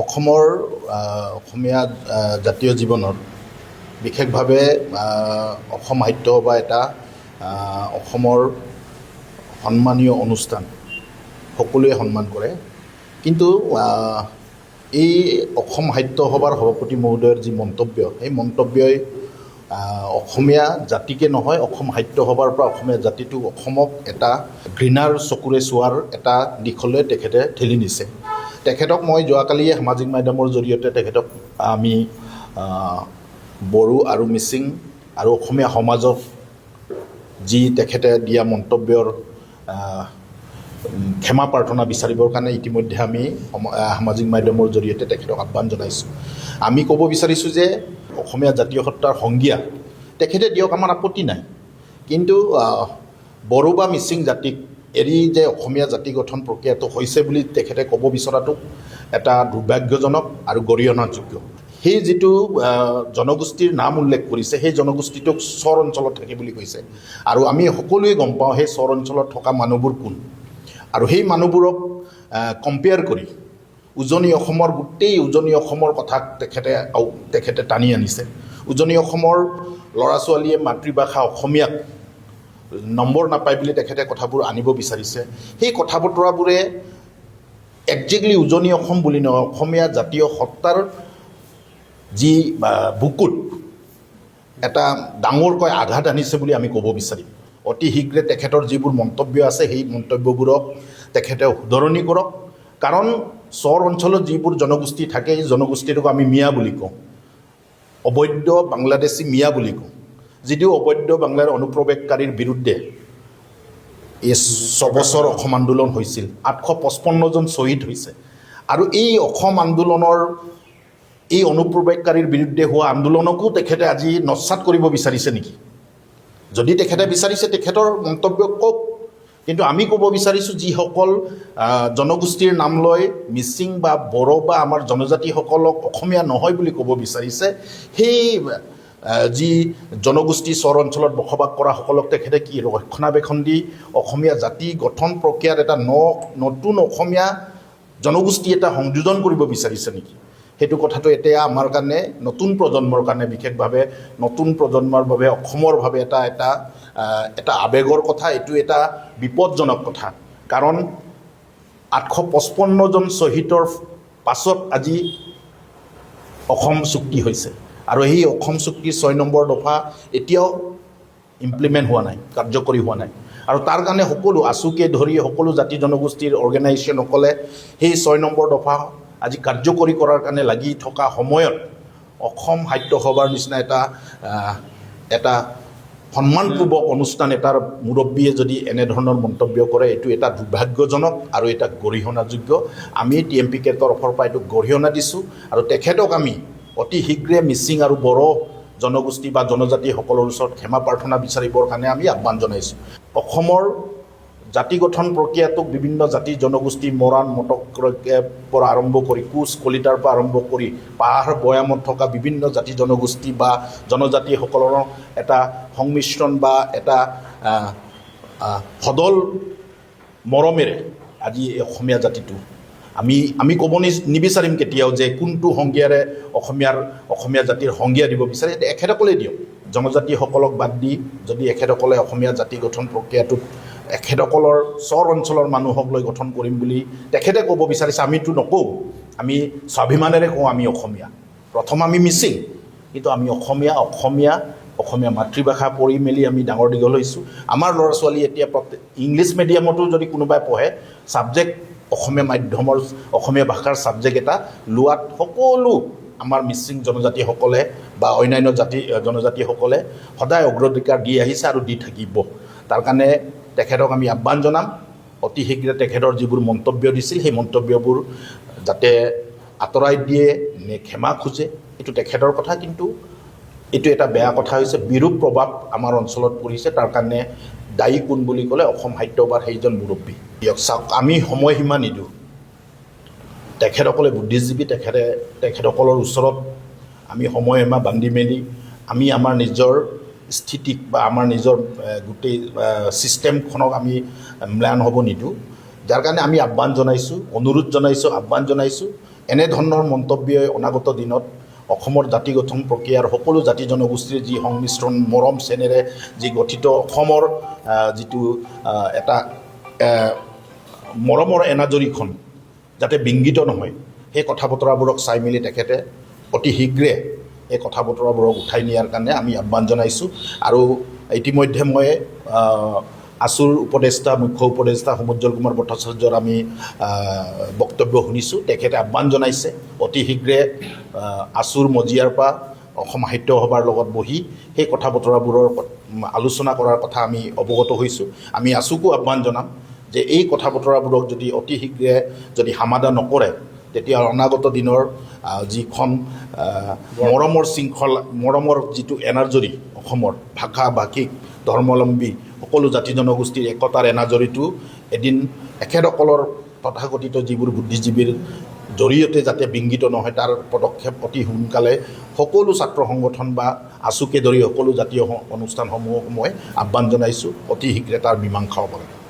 অসমৰ অসমীয়া জাতীয় জীৱনত বিশেষভাৱে অসম সাহিত্য সভা এটা অসমৰ সন্মানীয় অনুষ্ঠান, সকলোৱে সন্মান কৰে। কিন্তু এই অসম সাহিত্য সভাৰ সভাপতি মহোদয়ৰ যি মন্তব্য, সেই মন্তব্যই অসমীয়া জাতিকে নহয়, অসম সাহিত্য সভাৰ পৰা অসমীয়া জাতিটোক, অসমক এটা ঘৃণাৰ চকুৰে চোৱাৰ এটা দিশলৈ তেখেতে ঠেলি নিছে। তেখেতক মই যোৱাকালিয়ে সামাজিক মাধ্যমৰ জৰিয়তে তেখেতক আমি বড়ো আৰু মিচিং আৰু অসমীয়া সমাজক যি তেখেতে দিয়া মন্তব্যৰ ক্ষমা প্ৰাৰ্থনা বিচাৰিবৰ কাৰণে ইতিমধ্যে আমি সামাজিক মাধ্যমৰ জৰিয়তে তেখেতক আহ্বান জনাইছোঁ। আমি ক'ব বিচাৰিছোঁ যে অসমীয়া জাতীয় সত্তাৰ সংজ্ঞা তেখেতে দিয়ক, আমাৰ আপত্তি নাই। কিন্তু বড়ো বা মিচিং জাতিক এৰি যে অসমীয়া জাতি গঠন প্ৰক্ৰিয়াটো হৈছে বুলি তেখেতে ক'ব বিচৰাটো এটা দুৰ্ভাগ্যজনক আৰু গৰিহণাযোগ্য। সেই যিটো জনগোষ্ঠীৰ নাম উল্লেখ কৰিছে, সেই জনগোষ্ঠীটোক চৰ অঞ্চলত থাকে বুলি কৈছে। আৰু আমি সকলোৱে গম পাওঁ সেই চৰ অঞ্চলত থকা মানুহবোৰ কোন, আৰু সেই মানুহবোৰক কম্পেয়াৰ কৰি উজনি অসমৰ গোটেই উজনি অসমৰ কথা তেখেতে টানি আনিছে। উজনি অসমৰ ল'ৰা ছোৱালীয়ে মাতৃভাষা অসমীয়াক নম্বৰ নাপায় বুলি তেখেতে কথাবোৰ আনিব বিচাৰিছে। সেই কথা বতৰাবোৰে একজেক্টলি উজনি অসম বুলি নহয়, অসমীয়া জাতীয় সত্তাৰ যি বুকুত এটা ডাঙৰকৈ আঘাত আনিছে বুলি আমি ক'ব বিচাৰিম। অতি শীঘ্ৰে তেখেতৰ যিবোৰ মন্তব্য আছে, সেই মন্তব্যবোৰক তেখেতে শুধৰণি কৰক। কাৰণ চৰ অঞ্চলত যিবোৰ জনগোষ্ঠী থাকে, এই জনগোষ্ঠীটোক আমি মিয়া বুলি কওঁ, অবৈধ বাংলাদেশী মিয়া বুলি কওঁ। যদিও অবৈধ বাংলাৰ অনুপ্ৰৱেশকাৰীৰ বিৰুদ্ধে এই 6 বছৰ অসম আন্দোলন হৈছিল, 855জন শ্বহীদ হৈছে। আৰু এই অসম আন্দোলনৰ এই অনুপ্ৰৱেশকাৰীৰ বিৰুদ্ধে হোৱা আন্দোলনকো তেখেতে আজি নস্যাৎ কৰিব বিচাৰিছে নেকি? যদি তেখেতে বিচাৰিছে তেখেতৰ মন্তব্য কওক। কিন্তু আমি ক'ব বিচাৰিছোঁ, যিসকল জনগোষ্ঠীৰ নাম লৈ মিচিং বা বড়ো বা আমাৰ জনজাতিসকলক অসমীয়া নহয় বুলি ক'ব বিচাৰিছে, সেই যি জনগোষ্ঠী চৰ অঞ্চলত বসবাস কৰা সকলক তেখেতে কি ৰক্ষণাবেক্ষণ দি অসমীয়া জাতি গঠন প্ৰক্ৰিয়াত এটা নতুন অসমীয়া জনগোষ্ঠী এটা সংযোজন কৰিব বিচাৰিছে নেকি? সেইটো কথাটো এতিয়া আমাৰ কাৰণে, নতুন প্ৰজন্মৰ কাৰণে, বিশেষভাৱে নতুন প্ৰজন্মৰ বাবে অসমৰ বাবে এটা আৱেগৰ কথা। এইটো এটা বিপদজনক কথা। কাৰণ 855জন শ্বহীদৰ পাছত আজি অসম চুক্তি হৈছে, আৰু সেই অসম চুক্তিৰ 6 নম্বৰ দফা এতিয়াও ইমপ্লিমেণ্ট হোৱা নাই, কাৰ্যকৰী হোৱা নাই। আৰু তাৰ কাৰণে সকলো আছুকে ধৰি সকলো জাতি জনগোষ্ঠীৰ অৰ্গেনাইজেশ্যনসকলে সেই 6 নম্বৰ দফা আজি কাৰ্যকৰী কৰাৰ কাৰণে লাগি থকা সময়ত অসম সাহিত্য সভাৰ নিচিনা এটা সন্মানপূৰ্বক অনুষ্ঠান এটাৰ মুৰব্বীয়ে যদি এনেধৰণৰ মন্তব্য কৰে, এইটো এটা দুৰ্ভাগ্যজনক আৰু এটা গৰিহণাযোগ্য। আমি TMPKৰ তৰফৰ পৰা এইটো গৰিহণা দিছোঁ, আৰু তেখেতক আমি অতি শীঘ্ৰে মিচিং আৰু বড়ো জনগোষ্ঠী বা জনজাতিসকলৰ ওচৰত ক্ষমা প্ৰাৰ্থনা বিচাৰিবৰ কাৰণে আমি আহ্বান জনাইছোঁ। অসমৰ জাতি গঠন প্ৰক্ৰিয়াটোক বিভিন্ন জাতি জনগোষ্ঠী, মৰাণ মটকৰ পৰা আৰম্ভ কৰি, কোচ কলিতাৰ পৰা আৰম্ভ কৰি পাহাৰ ভৈয়ামত থকা বিভিন্ন জাতি জনগোষ্ঠী বা জনজাতিসকলৰ এটা সংমিশ্ৰণ বা এটা সদল মৰমেৰে আজি অসমীয়া জাতিটো আমি ক'ব নিবিচাৰিম কেতিয়াও যে কোনটো সংজ্ঞাৰে অসমীয়া জাতিৰ সংজ্ঞা দিব বিচাৰে, এখেতসকলেই দিয়ক। জনজাতিসকলক বাদ দি যদি এখেতসকলে অসমীয়া জাতি গঠন প্ৰক্ৰিয়াটোত এখেতসকলৰ চৰ অঞ্চলৰ মানুহক লৈ গঠন কৰিম বুলি তেখেতে ক'ব বিচাৰিছে, আমিতো নকওঁ। আমি স্বাভিমানেৰে কওঁ আমি অসমীয়া। প্ৰথম আমি মিচিং, কিন্তু আমি অসমীয়া মাতৃভাষা পঢ়ি মেলি আমি ডাঙৰ দীঘল হৈছোঁ। আমাৰ ল'ৰা ছোৱালী এতিয়া ইংলিছ মিডিয়ামতো যদি কোনোবাই পঢ়ে, ছাবজেক্ট অসমীয়া মাধ্যমৰ অসমীয়া ভাষাৰ ছাবজেক্ট এটা লোৱাত সকলো আমাৰ মিচিং জনজাতিসকলে বা অন্যান্য জনজাতিসকলে সদায় অগ্ৰাধিকাৰ দি আহিছে আৰু দি থাকিব। তাৰ কাৰণে তেখেতক আমি আহ্বান জনাম, অতি শীঘ্ৰে তেখেতৰ যিবোৰ মন্তব্য দিছিল সেই মন্তব্যবোৰ যাতে আঁতৰাই দিয়ে নে ক্ষমা খোজে, এইটো তেখেতৰ কথা। কিন্তু এইটো এটা বেয়া কথা হৈছে, বিৰূপ প্ৰভাৱ আমাৰ অঞ্চলত পৰিছে। তাৰ কাৰণে দায়ী কোন বুলি ক'লে অসম সাহিত্য সভাৰ সেইজন মুৰব্বী। দিয়ক চাওক, আমি সময়সীমা নিদিওঁ। তেখেতসকলে বুদ্ধিজীৱী, তেখেতসকলৰ ওচৰত আমি সময়সীমা বান্ধি মেলি আমি আমাৰ নিজৰ স্থিতিক বা আমাৰ নিজৰ গোটেই ছিষ্টেমখনক আমি ম্লান হ'ব নিদিওঁ। যাৰ কাৰণে আমি আহ্বান জনাইছোঁ, অনুৰোধ জনাইছোঁ, আহ্বান জনাইছোঁ এনেধৰণৰ মন্তব্যই অনাগত দিনত অসমৰ জাতি গঠন প্ৰক্ৰিয়াৰ সকলো জাতি জনগোষ্ঠীৰ যি সংমিশ্ৰণ মৰম চেনেৰে যি গঠিত অসমৰ যিটো এটা মৰমৰ এনাজৰীখন যাতে বিংগিত নহয়, সেই কথা বতৰাবোৰক চাই মেলি তেখেতে অতি শীঘ্ৰে এই কথা বতৰাবোৰক উঠাই নিয়াৰ কাৰণে আমি আহ্বান জনাইছোঁ। আৰু ইতিমধ্যে মই আছুৰ উপদেষ্টা মুখ্য উপদেষ্টা সমুজ্জ্বল কুমাৰ ভট্টাচাৰ্যৰ আমি বক্তব্য শুনিছোঁ। তেখেতে আহ্বান জনাইছে অতি শীঘ্ৰে আছুৰ মজিয়াৰ পৰা অসম সাহিত্য সভাৰ লগত বহি সেই কথা বতৰাবোৰৰ আলোচনা কৰাৰ কথা আমি অৱগত হৈছোঁ। আমি আছুকো আহ্বান জনাম যে এই কথা বতৰাবোৰক যদি অতি শীঘ্ৰে যদি সমাধান নকৰে, তেতিয়া অনাগত দিনৰ যিখন মৰমৰ শৃংখলা, মৰমৰ যিটো এনাজৰী অসমৰ ভাষা ভাষিক ধৰ্মাৱলম্বী সকলো জাতি জনগোষ্ঠীৰ একতাৰ এনাজৰীটো এদিন এখেতসকলৰ তথাকথিত যিবোৰ বুদ্ধিজীৱীৰ জৰিয়তে যাতে বিংগিত নহয়, তাৰ পদক্ষেপ অতি সোনকালে সকলো ছাত্ৰ সংগঠন বা আছুকে ধৰি সকলো জাতীয় অনুষ্ঠানসমূহক মই আহ্বান জনাইছোঁ অতি শীঘ্ৰে তাৰ মীমাংসা হ'ব লাগে।